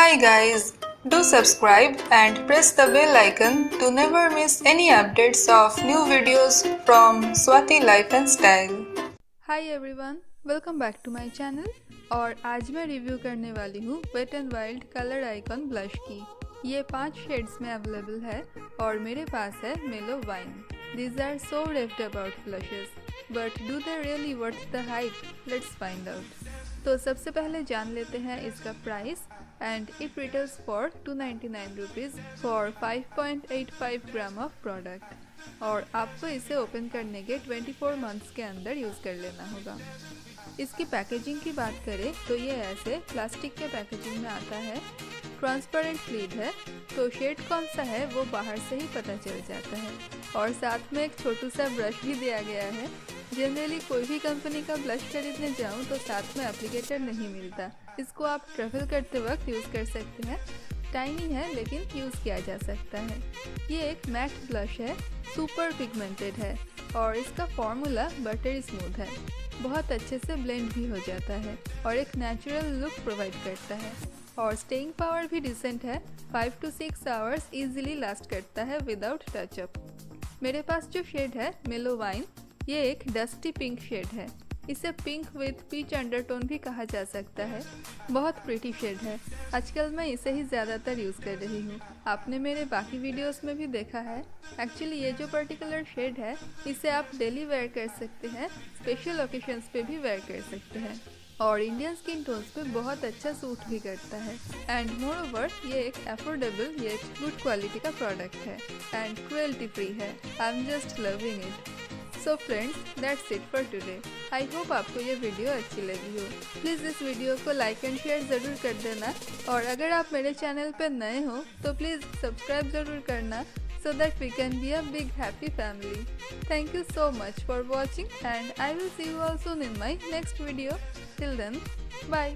Hi guys, do subscribe and press the bell icon to never miss any updates of new videos from Swati Life and Style. Hi everyone, welcome back to my channel और आज मैं review करने वाली हूँ wet and wild colour icon blush की। ये 5 shades में available है और मेरे पास है मेलो wine. These are so raved about blushes, but do they really worth the hype? Let's find out. तो सबसे पहले जान लेते हैं इसका price and it retails for 299 rupees for 5.85 gram of product और आपको इसे ओपन करने के 24 मंथ्स के अंदर यूज़ कर लेना होगा। इसकी पैकेजिंग की बात करें तो ये ऐसे प्लास्टिक के पैकेजिंग में आता है, ट्रांसपेरेंट लीड है तो शेड कौन सा है वो बाहर से ही पता चल जाता है और साथ में एक छोटू सा ब्रश भी दिया गया है। जनरली कोई भी कंपनी का ब्लश खरीदने जाऊँ तो साथ में एप्लीकेटर नहीं मिलता, इसको आप ट्रैवल करते वक्त यूज़ कर सकते हैं। टाइनी है लेकिन यूज़ किया जा सकता है। ये एक मैट ब्लश है, सुपर पिगमेंटेड है और इसका फॉर्मूला बटरी स्मूथ है, बहुत अच्छे से ब्लेंड भी हो जाता है और एक नेचुरल लुक प्रोवाइड करता है और स्टेइंग पावर भी डिसेंट है। 5 to 6 आवर्स इजीली लास्ट करता है विदाउट टचअप। मेरे पास जो शेड है मेलो वाइन, ये एक डस्टी पिंक शेड है। इसे पिंक विथ पीच अंडरटोन भी कहा जा सकता है। बहुत प्रिटी शेड है, आजकल मैं इसे ही ज़्यादातर यूज़ कर रही हूँ। आपने मेरे बाकी वीडियोस में भी देखा है। एक्चुअली ये जो पर्टिकुलर शेड है इसे आप डेली वेयर कर सकते हैं, स्पेशल ओकेशंस पे भी वेयर कर सकते हैं और इंडियन स्किन टोन्स पे बहुत अच्छा सूट भी करता है। एंड मोर ओवर ये एक अफोर्डेबल येट गुड क्वालिटी का प्रोडक्ट है एंड क्रुएल्टी फ्री है। I am just loving it. So friends, that's it for today. I hope आपको ये वीडियो अच्छी लगी हो। प्लीज़ इस वीडियो को लाइक एंड शेयर ज़रूर कर देना और अगर आप मेरे चैनल पर नए हो तो प्लीज़ सब्सक्राइब ज़रूर करना so that we can be a big happy family. Thank you so much for watching and I will see you all soon in my next video. Till then, bye.